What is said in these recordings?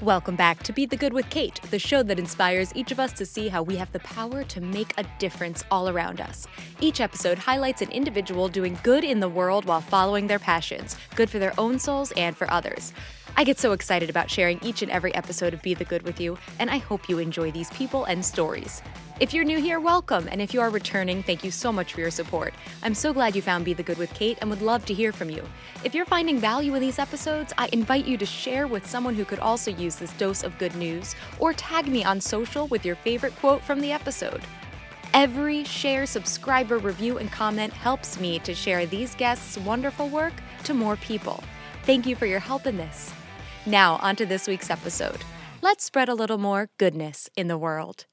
Welcome back to Be the Good with Kate, the show that inspires each of us to see how we have the power to make a difference all around us. Each episode highlights an individual doing good in the world while following their passions, good for their own souls and for others. I get so excited about sharing each and every episode of Be the Good with you, and I hope you enjoy these people and stories. If you're new here, welcome, and if you are returning, thank you so much for your support. I'm so glad you found Be the Good with Kate and would love to hear from you. If you're finding value in these episodes, I invite you to share with someone who could also use this dose of good news, or tag me on social with your favorite quote from the episode. Every share, subscriber, review, and comment helps me to share these guests' wonderful work to more people. Thank you for your help in this. Now, on to this week's episode. Let's spread a little more goodness in the world.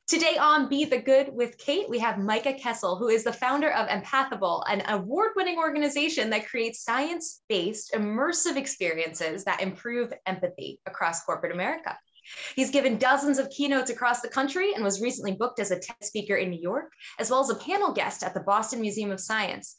Today on Be the Good with Kate, we have Micah Kessel, who is the founder of Empathable, an award-winning organization that creates science-based immersive experiences that improve empathy across corporate America. He's given dozens of keynotes across the country and was recently booked as a TED speaker in New York, as well as a panel guest at the Boston Museum of Science.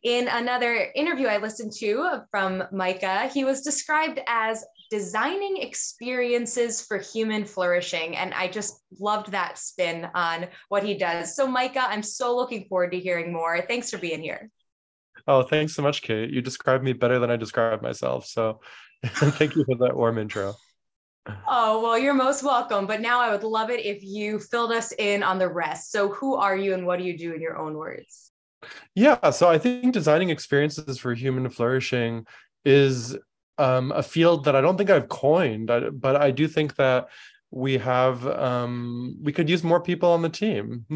In another interview I listened to from Micah, he was described as designing experiences for human flourishing. And I just loved that spin on what he does. So Micah, I'm so looking forward to hearing more. Thanks for being here. Oh, thanks so much, Kate. You described me better than I described myself. So thank you for that warm intro. Oh, well, you're most welcome. But now I would love it if you filled us in on the rest. So who are you and what do you do in your own words? Yeah, so I think designing experiences for human flourishing is a field that I don't think I've coined, but I do think that we could use more people on the team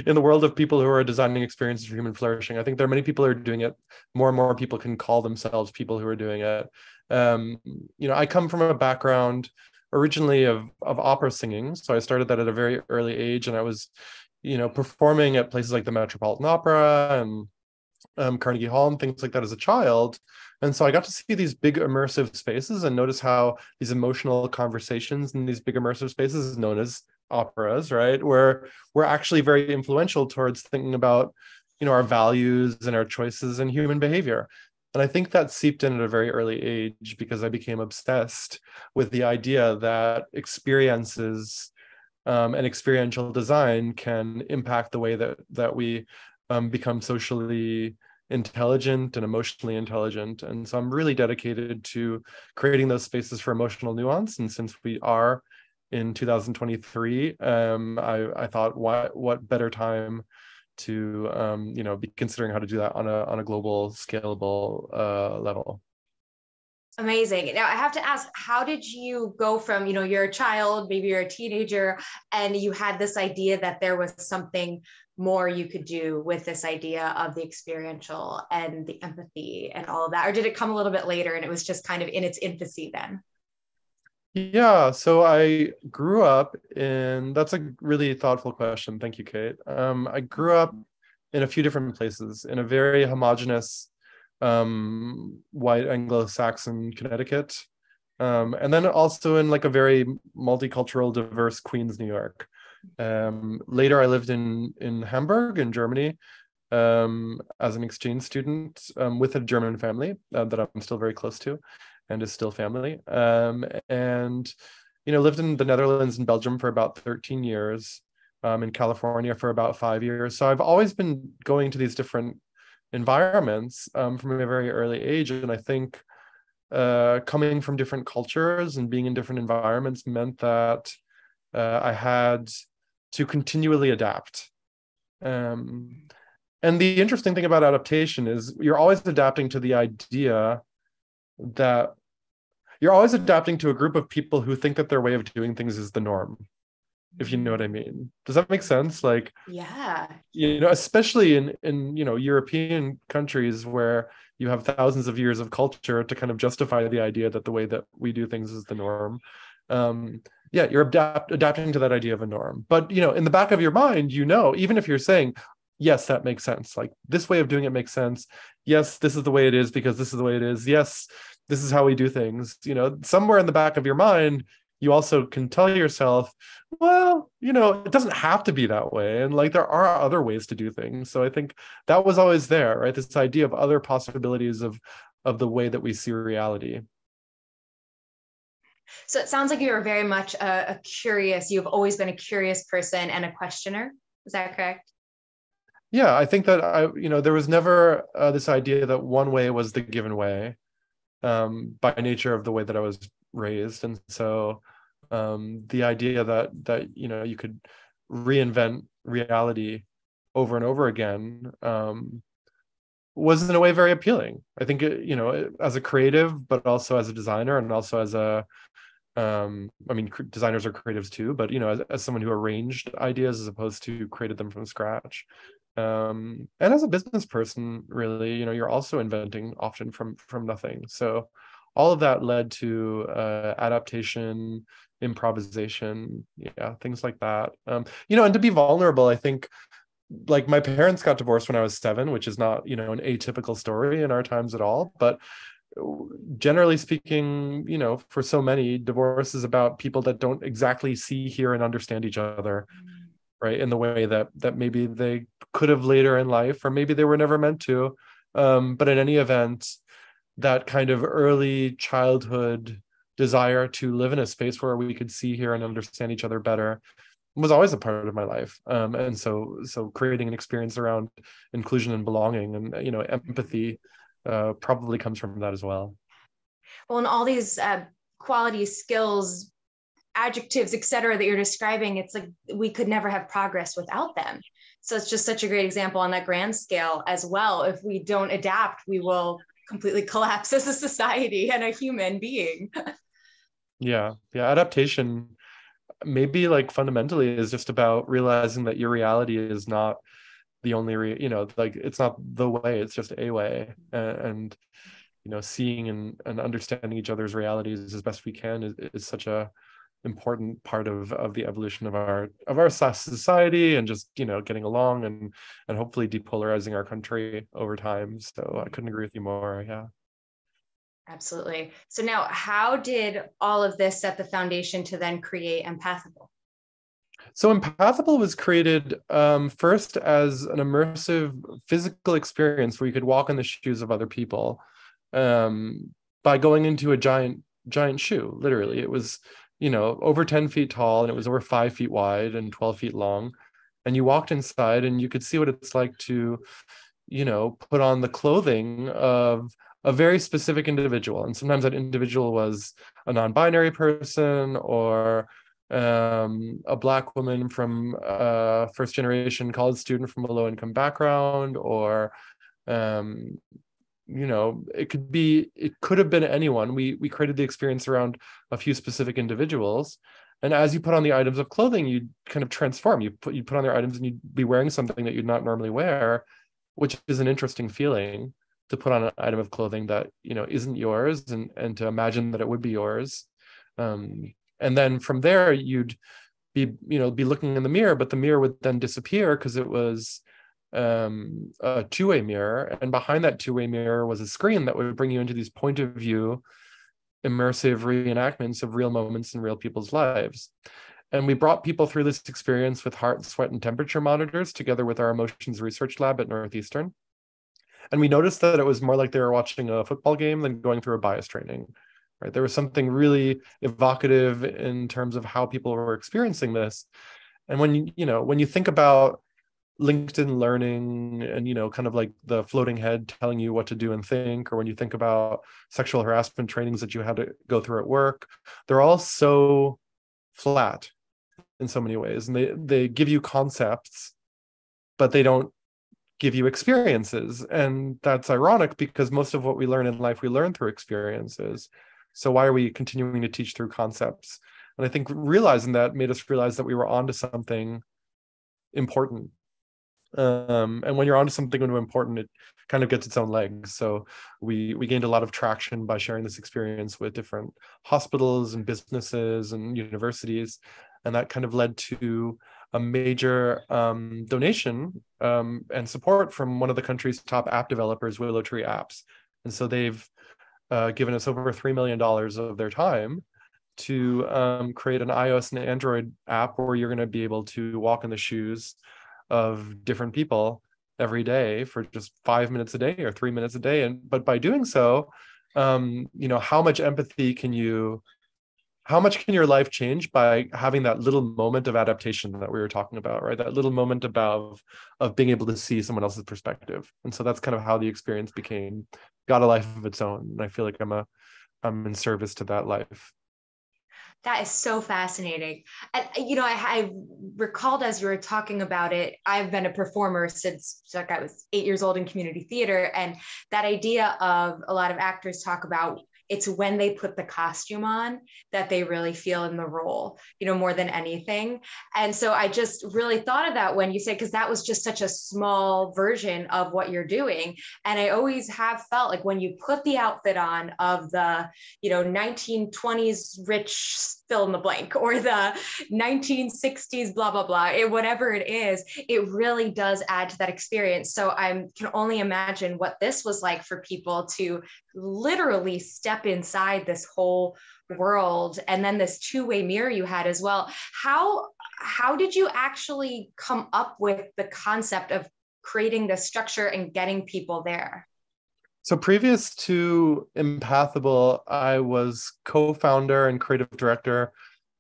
in the world of people who are designing experiences for human flourishing. I think there are many people who are doing it. More and more people can call themselves people who are doing it. I come from a background originally of opera singing. So I started that at a very early age, and I was, performing at places like the Metropolitan Opera and Carnegie Hall and things like that as a child. And so I got to see these big immersive spaces and notice how these emotional conversations in these big immersive spaces, known as operas, right, were actually very influential towards thinking about, our values and our choices and human behavior. And I think that seeped in at a very early age because I became obsessed with the idea that experiences and experiential design can impact the way that we become socially intelligent and emotionally intelligent. And so I'm really dedicated to creating those spaces for emotional nuance. And since we are in 2023, I thought, what better time to be considering how to do that on a global, scalable level. Amazing. Now I have to ask, how did you go from, you're a child, maybe you're a teenager, and you had this idea that there was something more you could do with this idea of the experiential and the empathy and all of that? Or did it come a little bit later and it was just kind of in its infancy then? Yeah, so I grew up that's a really thoughtful question. Thank you, Kate. I grew up in a few different places, in a very homogenous white Anglo-Saxon Connecticut, and then also in like a very multicultural, diverse Queens, New York. Later, I lived in Hamburg, in Germany, as an exchange student with a German family that I'm still very close to, and is still family. And lived in the Netherlands and Belgium for about 13 years, in California for about 5 years. So I've always been going to these different environments from a very early age. And I think coming from different cultures and being in different environments meant that I had to continually adapt. And the interesting thing about adaptation is you're always adapting to the idea that you're always adapting to a group of people who think that their way of doing things is the norm, if you know what I mean. Does that make sense? Like, Yeah. Especially in European countries where you have thousands of years of culture to kind of justify the idea that the way that we do things is the norm. You're adapting to that idea of a norm. But, in the back of your mind, even if you're saying, yes, that makes sense. Like, this way of doing it makes sense. Yes, this is the way it is because this is the way it is. Yes, this is how we do things. Somewhere in the back of your mind, you also can tell yourself, well, it doesn't have to be that way. And like, there are other ways to do things. So I think that was always there, right? This idea of other possibilities of the way that we see reality. So it sounds like you are very much a curious, you've always been a curious person and a questioner. Is that correct? Yeah, I think that there was never this idea that one way was the given way, by nature of the way that I was raised. And so the idea that you could reinvent reality over and over again was in a way very appealing. I think as a creative, but also as a designer, and also as a designers are creatives too, but as someone who arranged ideas as opposed to created them from scratch. And as a business person, really, you're also inventing often from nothing. So all of that led to adaptation, improvisation, yeah, things like that. And to be vulnerable, I think, like, my parents got divorced when I was 7, which is not an atypical story in our times at all. But generally speaking, for so many, divorce is about people that don't exactly see, hear, and understand each other, right, in the way that maybe they could have later in life, or maybe they were never meant to. But in any event, that kind of early childhood desire to live in a space where we could see, hear, and understand each other better was always a part of my life. And so creating an experience around inclusion and belonging and empathy probably comes from that as well. Well, and all these qualities, skills, adjectives, et cetera, that you're describing, it's like we could never have progress without them. So it's just such a great example on that grand scale as well. If we don't adapt, we will completely collapse as a society and a human being. Yeah. Adaptation maybe, like, fundamentally is just about realizing that your reality is not the only like, it's not the way, it's just a way. And seeing and understanding each other's realities as best we can is such a important part of the evolution of our society, and just getting along and hopefully depolarizing our country over time. So I couldn't agree with you more. Yeah. Absolutely. So now, how did all of this set the foundation to then create Empathable? So Empathable was created first as an immersive physical experience where you could walk in the shoes of other people, by going into a giant shoe. Literally, it was over 10 feet tall, and it was over 5 feet wide and 12 feet long. And you walked inside and you could see what it's like to put on the clothing of a very specific individual. And sometimes that individual was a non-binary person, or a Black woman from a first generation college student from a low income background, or it could have been anyone. We created the experience around a few specific individuals. And as you put on the items of clothing, you kind of transform. You put on their items and you'd be wearing something that you'd not normally wear, which is an interesting feeling, to put on an item of clothing that isn't yours, and to imagine that it would be yours. And then from there, you'd be looking in the mirror, but the mirror would then disappear because it was a two-way mirror, and behind that two-way mirror was a screen that would bring you into these point of view immersive reenactments of real moments in real people's lives. And we brought people through this experience with heart, sweat, and temperature monitors, together with our emotions research lab at Northeastern. And we noticed that it was more like they were watching a football game than going through a bias training, right? There was something really evocative in terms of how people were experiencing this. And when you think about LinkedIn learning and kind of like the floating head telling you what to do and think, or when you think about sexual harassment trainings that you had to go through at work, they're all so flat in so many ways, and they give you concepts, but they don't give you experiences. And that's ironic, because most of what we learn in life, we learn through experiences. So why are we continuing to teach through concepts? And I think realizing that made us realize that we were onto something important. And when you're onto something important, it kind of gets its own legs. So we gained a lot of traction by sharing this experience with different hospitals and businesses and universities. And that kind of led to a major donation and support from one of the country's top app developers, Willow Tree Apps. And so they've given us over $3 million of their time to create an iOS and Android app where you're going to be able to walk in the shoes of different people every day for just 5 minutes a day or 3 minutes a day. But by doing so, how much empathy can you how much can your life change by having that little moment of adaptation that we were talking about, right? That little moment of being able to see someone else's perspective. And so that's kind of how the experience got a life of its own. And I feel like I'm in service to that life. That is so fascinating. And, I recalled as you were talking about it, I've been a performer since like I was 8 years old in community theater. And that idea of a lot of actors talk about it's when they put the costume on that they really feel in the role, more than anything. And so I just really thought of that when you said, because that was just such a small version of what you're doing. And I always have felt like when you put the outfit on of the, 1920s rich fill in the blank or the 1960s, blah, blah, blah, whatever it is, it really does add to that experience. So I can only imagine what this was like for people to literally step inside this whole world. And then this two-way mirror you had as well. How did you actually come up with the concept of creating the structure and getting people there? So previous to Empathable, I was co-founder and creative director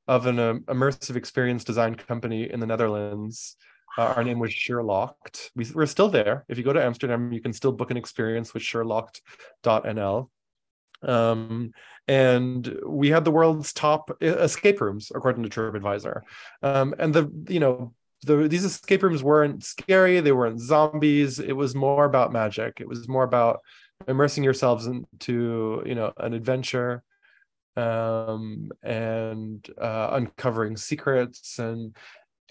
of an immersive experience design company in the Netherlands. Our name was Cherichello. We're still there. If you go to Amsterdam, you can still book an experience with cherichello.nl. And we had the world's top escape rooms, according to TripAdvisor. And these escape rooms weren't scary. They weren't zombies. It was more about magic. It was more about immersing yourselves into, an adventure, and uncovering secrets and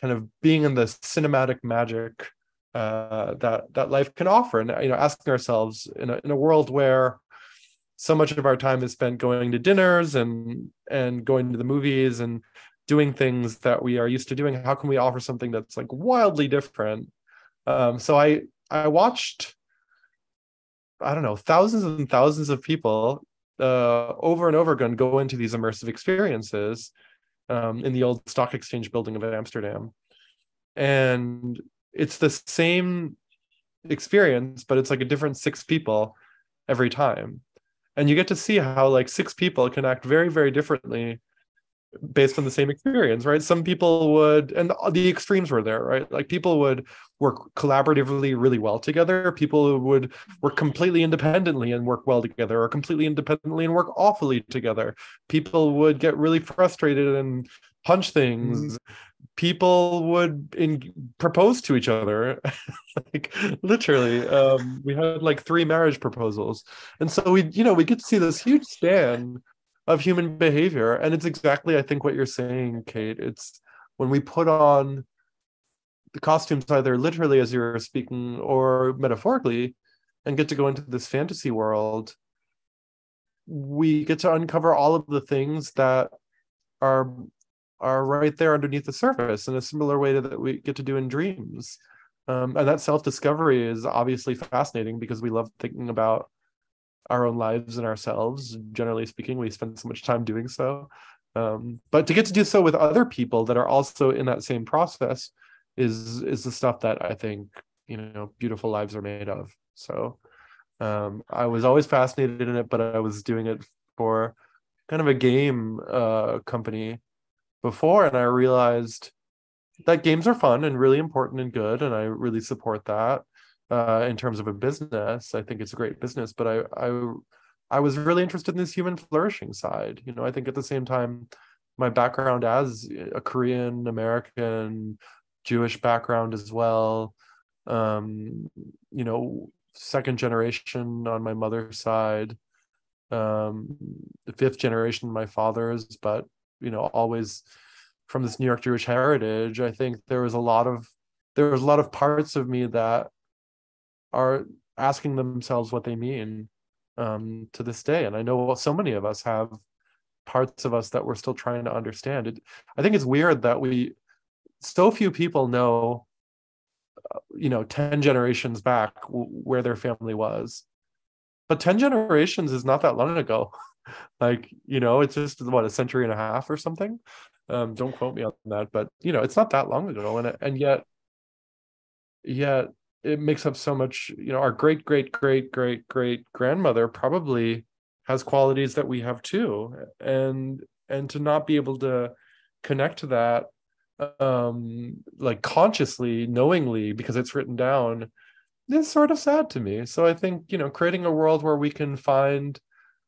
kind of being in the cinematic magic that life can offer, and asking ourselves in a world where so much of our time is spent going to dinners and going to the movies and doing things that we are used to doing, how can we offer something that's like wildly different? So I watched, I don't know, thousands and thousands of people over and over again go into these immersive experiences in the old stock exchange building of Amsterdam. And it's the same experience, but it's like a different 6 people every time. And you get to see how like 6 people can act very, very differently based on the same experience, right? Some people would, and the extremes were there, right? Like people would work collaboratively really well together. People would work completely independently and work well together, or completely independently and work awfully together. People would get really frustrated and punch things. People would propose to each other. Like literally, we had like 3 marriage proposals. And so we get to see this huge span of human behavior. And it's exactly, I think, what you're saying, Kate. It's when we put on the costumes, either literally as you're speaking or metaphorically, and get to go into this fantasy world, we get to uncover all of the things that are right there underneath the surface in a similar way that we get to do in dreams. And that self-discovery is obviously fascinating because we love thinking about our own lives and ourselves. Generally speaking, we spend so much time doing so. But to get to do so with other people that are also in that same process is the stuff that I think, beautiful lives are made of. So I was always fascinated in it, but I was doing it for kind of a game company before, and I realized that games are fun and really important and good, and I really support that. In terms of a business, I think it's a great business, but I was really interested in this human flourishing side. I think at the same time, my background as a Korean American, Jewish background as well, second generation on my mother's side, the 5th generation my father's, but always from this New York Jewish heritage. I think there was a lot of parts of me that are asking themselves what they mean to this day. And I know so many of us have parts of us that we're still trying to understand. I think it's weird that so few people know, 10 generations back where their family was. But 10 generations is not that long ago. Like, it's just, what, a century and a half or something? Don't quote me on that, but, it's not that long ago. And yet it makes up so much. Our great great great great great grandmother probably has qualities that we have too, and and to not be able to connect to that like consciously, knowingly, because it's written down, is sort of sad to me. So I think, creating a world where we can find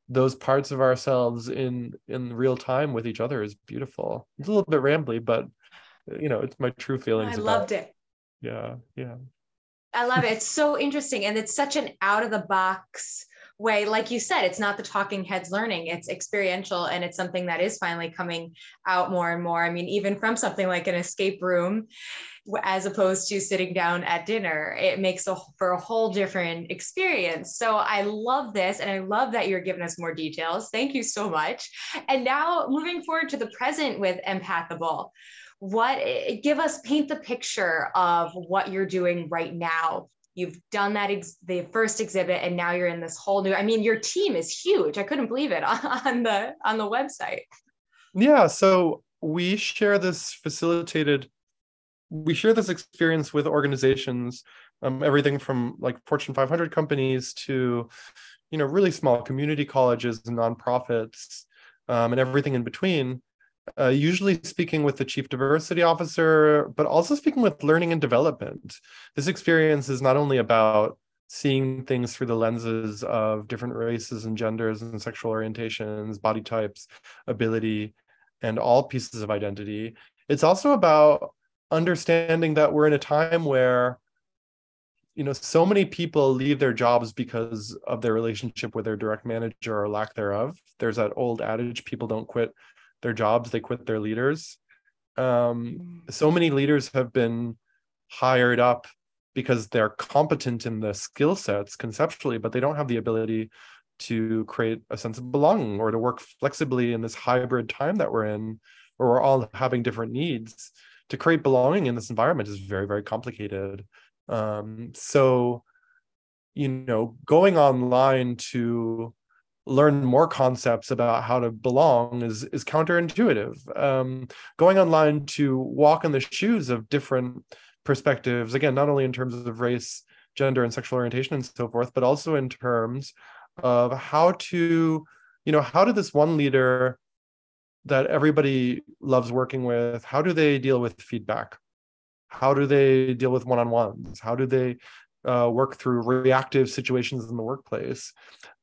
those parts of ourselves in real time with each other is beautiful. It's a little bit rambly, but it's my true feelings I about loved it. Yeah. I love it. It's so interesting. And it's such an out of the box way. Like you said, it's not the talking heads learning, it's experiential. And it's something that is finally coming out more and more. I mean, even from something like an escape room, as opposed to sitting down at dinner, it makes for a whole different experience. So I love this. And I love that you're giving us more details. Thank you so much. And now moving forward to the present with Empathable. Paint the picture of what you're doing right now. You've done that the first exhibit, and now you're in this whole new, I mean, your team is huge. I couldn't believe it on the website. Yeah. So we share this experience with organizations, everything from like Fortune 500 companies to, really small community colleges and nonprofits, and everything in between. Usually speaking with the chief diversity officer, but also speaking with learning and development. This experience is not only about seeing things through the lenses of different races and genders and sexual orientations, body types, ability, and all pieces of identity. It's also about understanding that we're in a time where, so many people leave their jobs because of their relationship with their direct manager or lack thereof. There's that old adage, people don't quit their jobs, they quit their leaders. So many leaders have been hired up because they're competent in the skill sets conceptually, but they don't have the ability to create a sense of belonging or to work flexibly in this hybrid time that we're in, where we're all having different needs. To create belonging in this environment is very, very complicated. So, going online to learn more concepts about how to belong is counterintuitive. Going online to walk in the shoes of different perspectives, again, not only in terms of race, gender, and sexual orientation and so forth, but also in terms of how did this one leader that everybody loves working with, how do they deal with feedback? How do they deal with one-on-ones? How do they work through reactive situations in the workplace?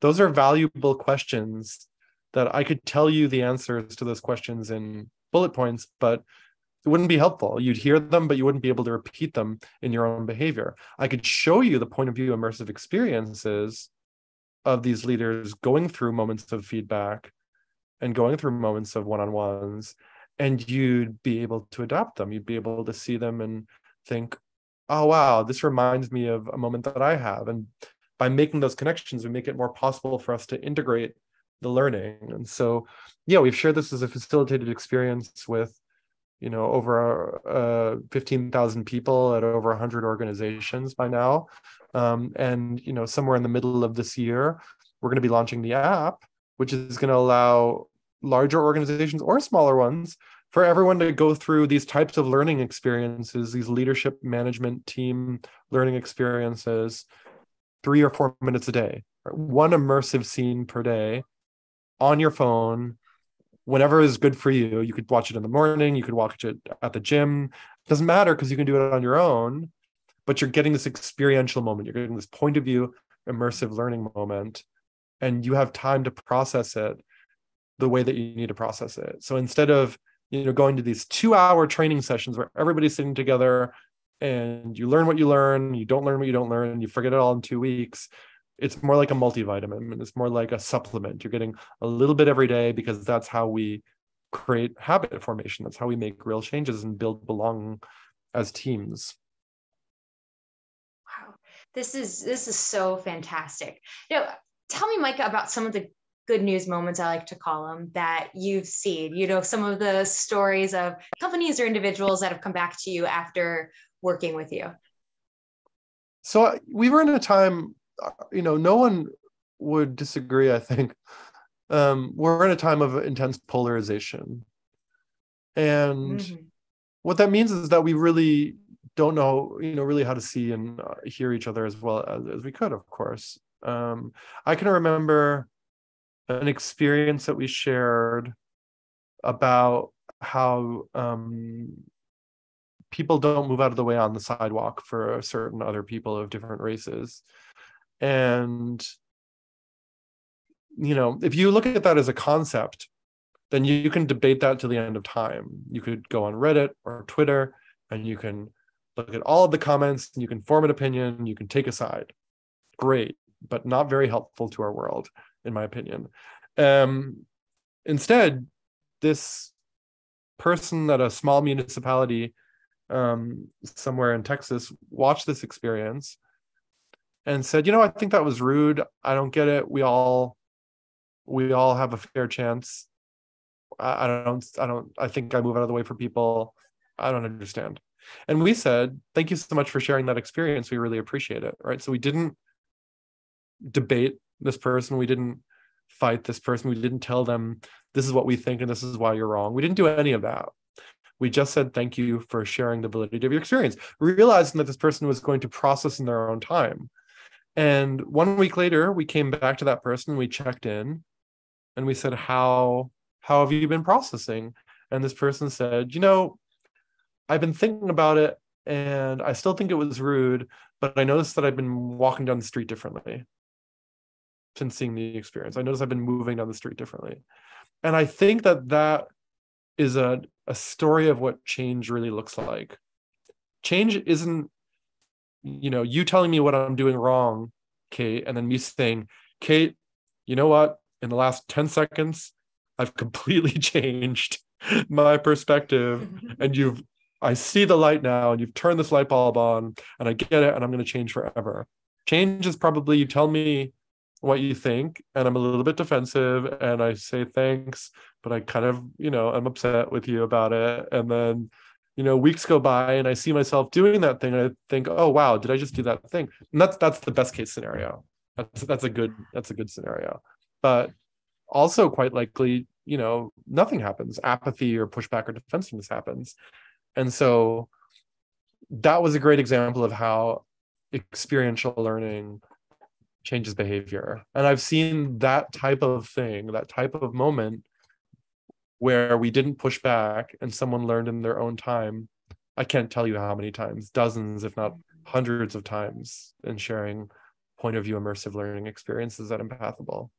Those are valuable questions that I could tell you the answers to those questions in bullet points, but it wouldn't be helpful. You'd hear them, but you wouldn't be able to repeat them in your own behavior. I could show you the point of view immersive experiences of these leaders going through moments of feedback and going through moments of one-on-ones, and you'd be able to adapt them. You'd be able to see them and think, oh, wow, this reminds me of a moment that I have. And by making those connections, we make it more possible for us to integrate the learning. And so, yeah, we've shared this as a facilitated experience with, over 15,000 people at over 100 organizations by now. And, somewhere in the middle of this year, we're going to be launching the app, which is going to allow larger organizations or smaller ones for everyone to go through these types of learning experiences, these leadership management team learning experiences, 3 or 4 minutes a day, right? One immersive scene per day on your phone, whenever is good for you. You could watch it in the morning, you could watch it at the gym. It doesn't matter because you can do it on your own, but you're getting this experiential moment. You're getting this point of view, immersive learning moment, and you have time to process it the way that you need to process it. So instead of going to these 2-hour training sessions where everybody's sitting together and you learn what you learn, you don't learn what you don't learn, and you forget it all in 2 weeks, it's more like a multivitamin, and it's more like a supplement. You're getting a little bit every day because that's how we create habit formation. That's how we make real changes and build belonging as teams. Wow, this is so fantastic. Tell me, Micah, about some of the good news moments, I like to call them, that you've seen, some of the stories of companies or individuals that have come back to you after working with you. So we were in a time, no one would disagree, I think. We're in a time of intense polarization. And what that means is that we really don't know, really how to see and hear each other as well as we could, of course. I can remember an experience that we shared about how people don't move out of the way on the sidewalk for certain other people of different races. And, if you look at that as a concept, then you can debate that to the end of time. You could go on Reddit or Twitter, and you can look at all of the comments, and you can form an opinion, you can take a side. Great, but not very helpful to our world, in my opinion. Instead, this person at a small municipality somewhere in Texas watched this experience and said, I think that was rude. I don't get it. We all have a fair chance. I think I move out of the way for people. I don't understand. And we said, thank you so much for sharing that experience. We really appreciate it. Right. So we didn't debate this person. We didn't fight this person. We didn't tell them this is what we think and this is why you're wrong. We didn't do any of that. We just said, thank you for sharing the validity of your experience, realizing that this person was going to process in their own time. And 1 week later, we came back to that person, we checked in, and we said, how have you been processing? And this person said, I've been thinking about it, and I still think it was rude, but I noticed that I've been walking down the street differently since seeing the experience. I noticed I've been moving down the street differently. And I think that is a story of what change really looks like. Change isn't, you telling me what I'm doing wrong, Kate, and then me saying, Kate, you know what? In the last 10 seconds, I've completely changed my perspective, and I see the light now, and you've turned this light bulb on, and I get it, and I'm going to change forever. Change is probably you tell me what you think, and I'm a little bit defensive, and I say thanks, but I kind of, I'm upset with you about it. And then, weeks go by, and I see myself doing that thing, and I think, oh wow, did I just do that thing? And that's the best case scenario. That's a good scenario. But also quite likely, nothing happens. Apathy or pushback or defensiveness happens. And so that was a great example of how experiential learning changes behavior. And I've seen that type of thing, that type of moment where we didn't push back and someone learned in their own time. I can't tell you how many times, dozens, if not hundreds of times, in sharing point of view immersive learning experiences at Empathable.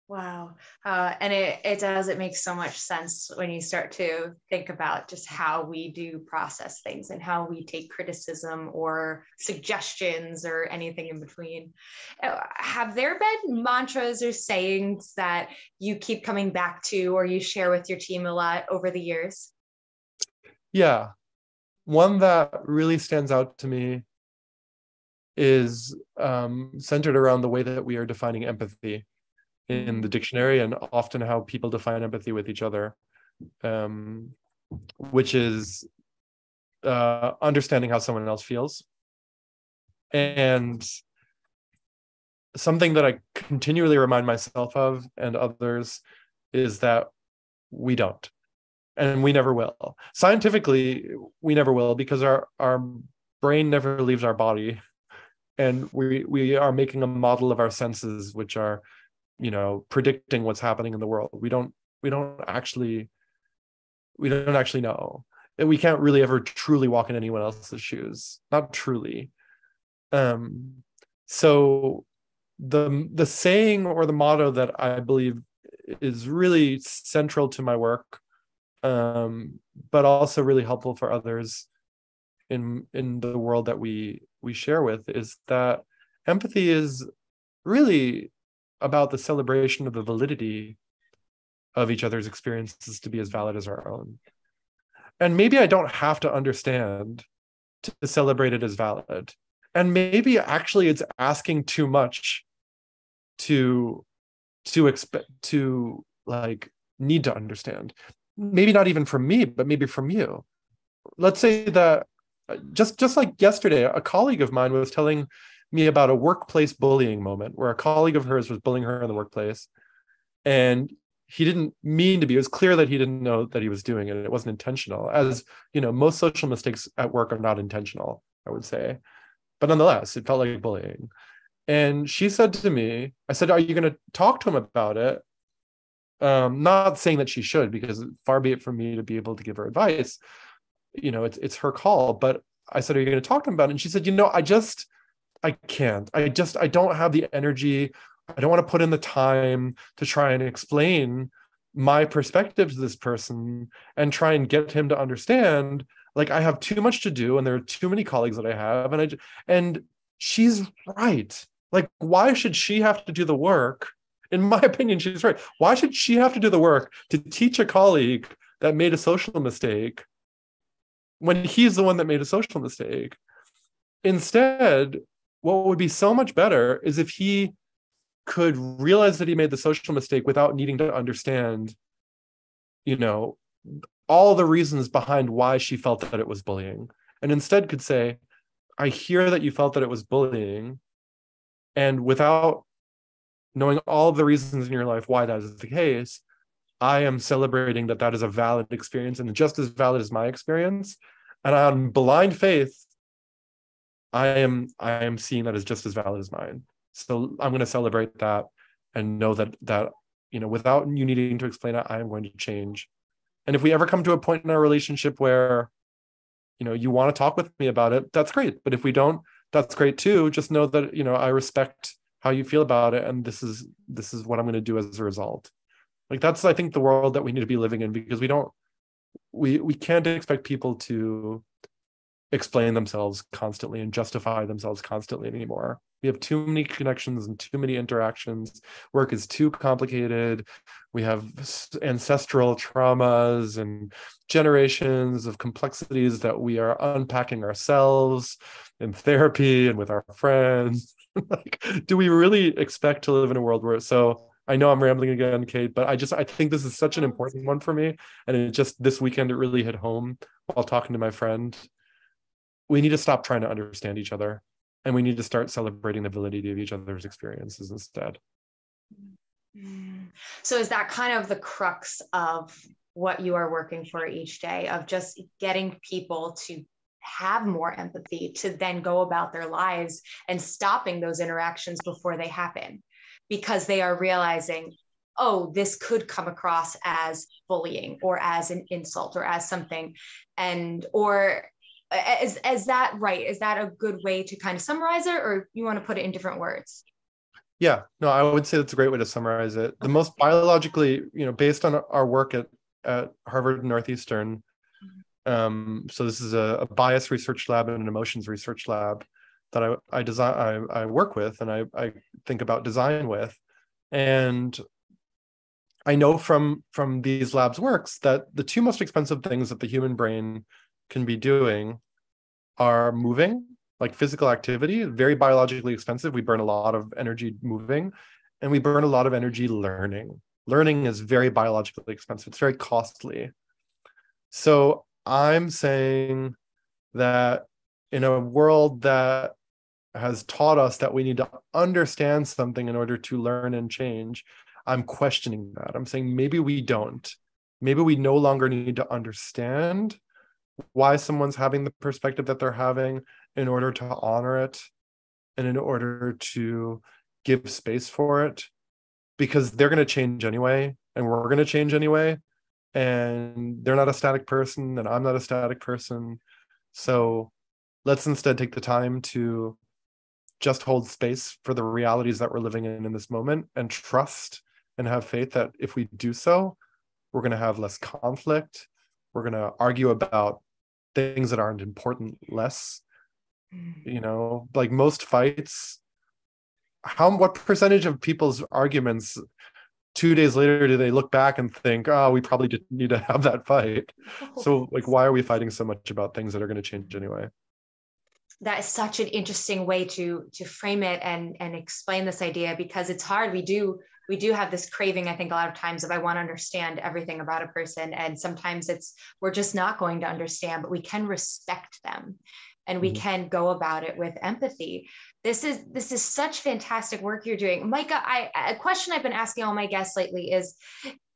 Wow. And it makes so much sense when you start to think about just how we do process things and how we take criticism or suggestions or anything in between. Have there been mantras or sayings that you keep coming back to or you share with your team a lot over the years? Yeah. One that really stands out to me is centered around the way that we are defining empathy in the dictionary, and often how people define empathy with each other, which is understanding how someone else feels. And something that I continually remind myself of and others is that we don't, and we never will. Scientifically, we never will, because our brain never leaves our body, and we are making a model of our senses, which are predicting what's happening in the world. We don't actually know. And we can't really ever truly walk in anyone else's shoes. Not truly. So the saying or the motto that I believe is really central to my work, but also really helpful for others in the world that we share with, is that empathy is really about the celebration of the validity of each other's experiences to be as valid as our own. And maybe I don't have to understand to celebrate it as valid. And maybe actually it's asking too much to expect, to need to understand. Maybe not even from me, but maybe from you. Let's say that just like yesterday, a colleague of mine was telling me about a workplace bullying moment where a colleague of hers was bullying her in the workplace, and he didn't mean to be. It was clear that he didn't know that he was doing it. It wasn't intentional. As most social mistakes at work are not intentional, I would say, but nonetheless, it felt like bullying. And she said to me, I said, "Are you going to talk to him about it?" Not saying that she should, because far be it from me to be able to give her advice. It's her call. But I said, are you going to talk to him about it? And she said, I can't. I don't have the energy. I don't want to put in the time to try and explain my perspective to this person and try and get him to understand. Like, I have too much to do, and there are too many colleagues that I have, and she's right. Like, why should she have to do the work? In my opinion, she's right. Why should she have to do the work to teach a colleague that made a social mistake when he's the one that made a social mistake? Instead, what would be so much better is if he could realize that he made the social mistake without needing to understand, all the reasons behind why she felt that it was bullying, and instead could say, I hear that you felt that it was bullying, and without knowing all of the reasons in your life why that is the case, I am celebrating that that is a valid experience and just as valid as my experience. And on blind faith, I am seeing that as just as valid as mine. So I'm going to celebrate that and know that without you needing to explain it, I am going to change. And if we ever come to a point in our relationship where, you want to talk with me about it, that's great. But if we don't, that's great too. Just know that, I respect how you feel about it. And this is what I'm going to do as a result. Like, that's, I think, the world that we need to be living in, because we can't expect people to explain themselves constantly and justify themselves constantly anymore. We have too many connections and too many interactions. Work is too complicated. We have ancestral traumas and generations of complexities that we are unpacking ourselves in therapy and with our friends. Like, do we really expect to live in a world where, so I know I'm rambling again, Kate, but I think this is such an important one for me. And this weekend, it really hit home while talking to my friend. We need to stop trying to understand each other, and we need to start celebrating the validity of each other's experiences instead. So is that kind of the crux of what you are working for each day, of just getting people to have more empathy, to then go about their lives and stopping those interactions before they happen, because they are realizing, oh, this could come across as bullying or as an insult or as something, or is that right? Is that a good way to kind of summarize it, or you want to put it in different words? Yeah, no, I would say that's a great way to summarize it. The most biologically, based on our work at Harvard and Northeastern. So this is a bias research lab and an emotions research lab that I work with, and I think about design with. And I know from these labs' works that the two most expensive things that the human brain can be doing are moving, like physical activity, very biologically expensive. We burn a lot of energy moving, and we burn a lot of energy learning. Learning is very biologically expensive. It's very costly. So I'm saying that in a world that has taught us that we need to understand something in order to learn and change, I'm questioning that. I'm saying maybe we don't. Maybe we no longer need to understand why someone's having the perspective that they're having in order to honor it and in order to give space for it, because they're going to change anyway, and we're going to change anyway, and they're not a static person and I'm not a static person. So let's instead take the time to just hold space for the realities that we're living in this moment, and trust and have faith that if we do so, we're going to have less conflict. We're going to argue about things that aren't important less. Like most fights, what percentage of people's arguments 2 days later do they look back and think, oh, we probably didn't need to have that fight? So like, why are we fighting so much about things that are going to change anyway? That is such an interesting way to frame it and explain this idea, because it's hard. We do have this craving, I think, a lot of times, of I want to understand everything about a person, and sometimes we're just not going to understand, but we can respect them, and we can go about it with empathy. This is such fantastic work you're doing, Micah. A question I've been asking all my guests lately is,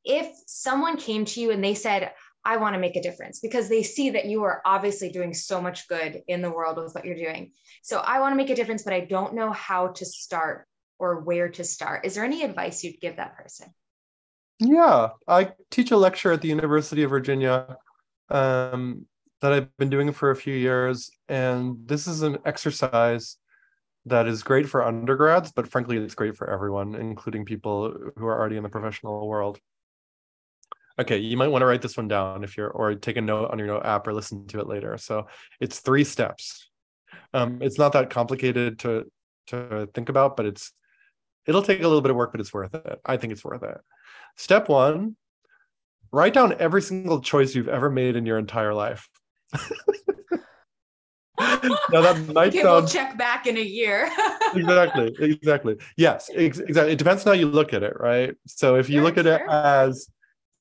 if someone came to you and they said, I want to make a difference, because they see that you are obviously doing so much good in the world with what you're doing. So I want to make a difference, but I don't know how to start or where to start. Is there any advice you'd give that person? Yeah, I teach a lecture at the University of Virginia that I've been doing for a few years. And this is an exercise that is great for undergrads, but frankly, it's great for everyone, including people who are already in the professional world. Okay, you might want to write this one down if you're, or take a note on your note app or listen to it later. So it's 3 steps. It's not that complicated to think about, but it'll take a little bit of work, but it's worth it. I think it's worth it. Step 1, write down every single choice you've ever made in your entire life. Now that might Okay, sound we'll check back in a year. exactly. Yes, exactly. It depends on how you look at it, right? So if you look at it as,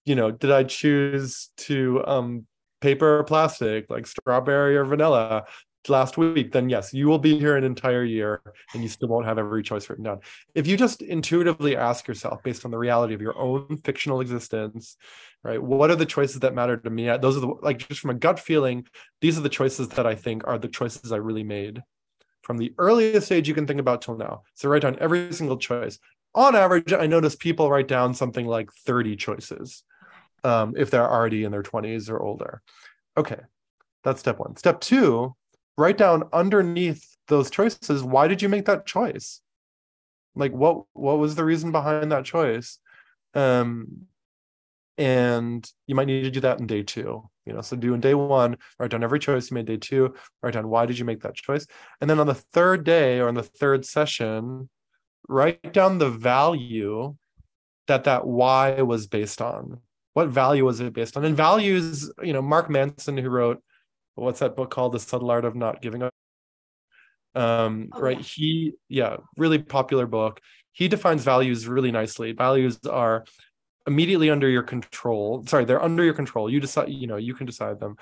did I choose to paper or plastic, like strawberry or vanilla last week, then yes, you will be here an entire year and you still won't have every choice written down. If you just intuitively ask yourself, based on the reality of your own fictional existence, right, what are the choices that matter to me? Those are like, just from a gut feeling, these are the choices that I think are the choices I really made from the earliest age you can think about till now. So write down every single choice. On average, I notice people write down something like 30 choices if they're already in their 20s or older. Okay, that's step 1. Step 2, write down underneath those choices, why did you make that choice? Like, what was the reason behind that choice? And you might need to do that in day 2. So do in day 1, write down every choice you made. Day 2, write down why did you make that choice. And then on the 3rd day or on the 3rd session, write down the value that why was based on. What value was it based on? And values, Mark Manson, who wrote, what's that book called? The Subtle Art of Not Giving Up. Right. Really popular book. He defines values really nicely. Values are immediately under your control. Sorry, they're under your control. You decide, you can decide them.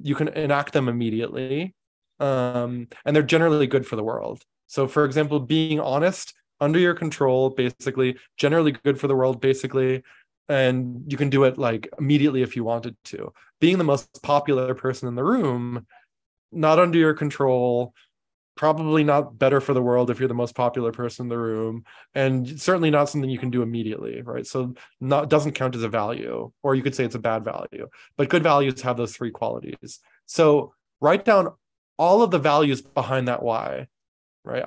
You can enact them immediately. And they're generally good for the world. So for example, being honest, under your control, basically, generally good for the world, basically. And you can do it like immediately if you wanted to. Being the most popular person in the room, not under your control, probably not better for the world if you're the most popular person in the room, and certainly not something you can do immediately, right? So doesn't count as a value, or you could say it's a bad value, but good values have those 3 qualities. So write down all of the values behind that why, right?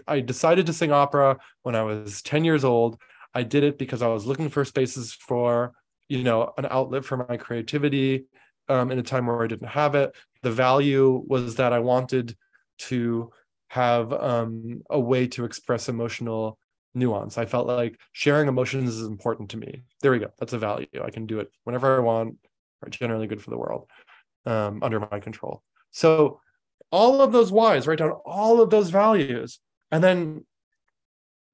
I decided to sing opera when I was 10 years old. I did it because I was looking for spaces for, an outlet for my creativity in a time where I didn't have it. The value was that I wanted to have a way to express emotional nuance. I felt like sharing emotions is important to me. There we go. That's a value. I can do it whenever I want, or generally good for the world, under my control. So all of those whys, write down all of those values, and then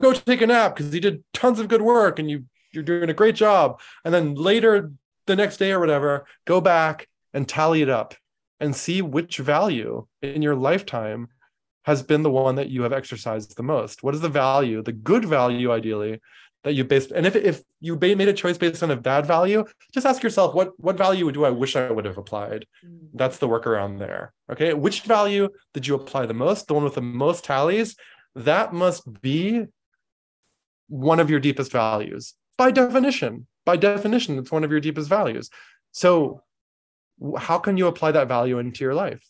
go take a nap because you did tons of good work and you're doing a great job. And then later, the next day or whatever, go back and tally it up and see which value in your lifetime has been the one that you have exercised the most. What is the value, the good value, ideally, that you based? And if you made a choice based on a bad value, just ask yourself, what value do I wish I would have applied? That's the workaround there. Okay, which value did you apply the most? The one with the most tallies, that must be one of your deepest values. By definition, it's one of your deepest values. So how can you apply that value into your life?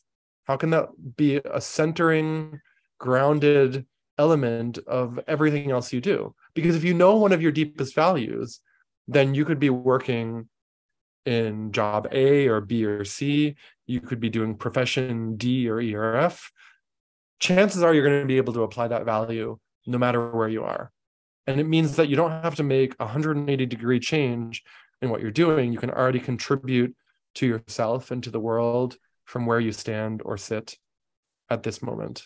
How can that be a centering, grounded element of everything else you do? Because if you know one of your deepest values, then you could be working in job A or B or C. You could be doing profession D or E or F. Chances are you're going to be able to apply that value no matter where you are. And it means that you don't have to make a 180-degree change in what you're doing. You can already contribute to yourself and to the world from where you stand or sit at this moment.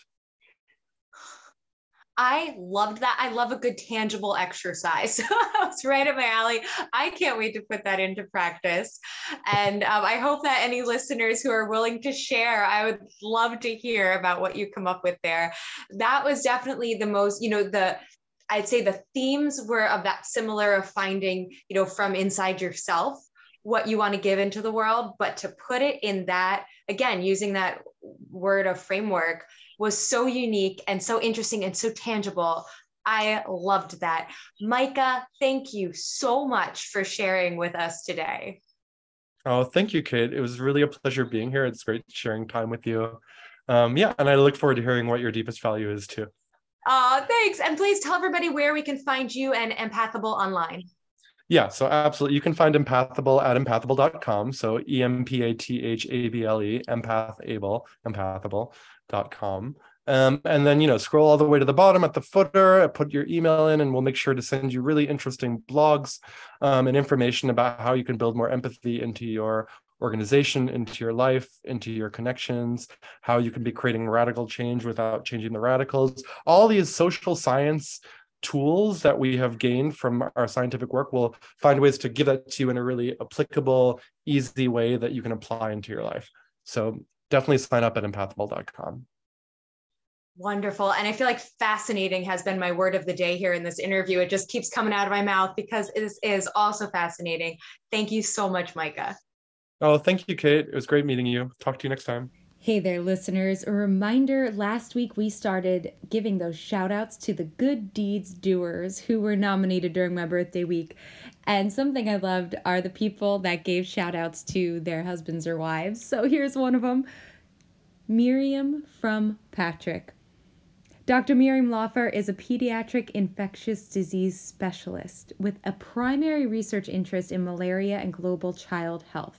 I loved that. I love a good tangible exercise. It's right up my alley. I can't wait to put that into practice. And I hope that any listeners who are willing to share, I would love to hear about what you come up with there. That was definitely the most, I'd say the themes were of that similar of finding, from inside yourself, what you want to give into the world, but to put it in that, again, using that word of framework was so unique and so interesting and so tangible. I loved that. Micah, thank you so much for sharing with us today. Oh, thank you, Kate. It was really a pleasure being here. It's great sharing time with you. Yeah, and I look forward to hearing what your deepest value is too. Thanks. And please tell everybody where we can find you and Empathable online. Yeah, so absolutely. You can find Empathable at empathable.com. So EMPATHABLE, empathable.com. And then, scroll all the way to the bottom at the footer, put your email in, and we'll make sure to send you really interesting blogs and information about how you can build more empathy into your organization, into your life, into your connections, how you can be creating radical change without changing the radicals. All these social science tools that we have gained from our scientific work, will find ways to give that to you in a really applicable, easy way that you can apply into your life. So definitely sign up at empathable.com. Wonderful. And I feel like fascinating has been my word of the day here in this interview. It just keeps coming out of my mouth because it is also fascinating. Thank you so much, Micah. Oh, thank you, Kate. It was great meeting you. Talk to you next time. Hey there, listeners. A reminder, last week we started giving those shout outs to the good deeds doers who were nominated during my birthday week. And something I loved are the people that gave shout outs to their husbands or wives. So here's one of them. Miriam from Patrick. Dr. Miriam Laufer is a pediatric infectious disease specialist with a primary research interest in malaria and global child health.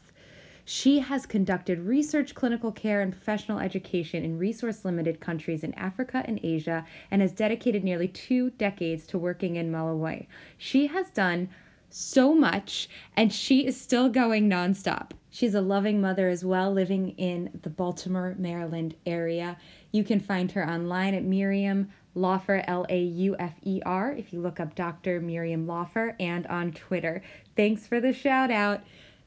She has conducted research, clinical care, and professional education in resource-limited countries in Africa and Asia, and has dedicated nearly 2 decades to working in Malawi. She has done so much, and she is still going nonstop. She's a loving mother as well, living in the Baltimore, Maryland area. You can find her online at Miriam Laufer, Laufer, if you look up Dr. Miriam Laufer, and on Twitter. Thanks for the shout out.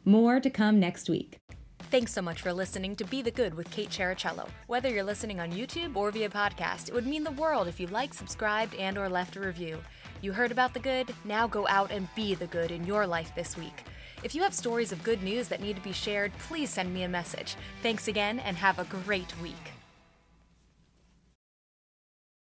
More to come next week. Thanks so much for listening to Be the Good with Kate Cherichello. Whether you're listening on YouTube or via podcast, it would mean the world if you liked, subscribed, and or left a review. You heard about the good? Now go out and be the good in your life this week. If you have stories of good news that need to be shared, please send me a message. Thanks again and have a great week.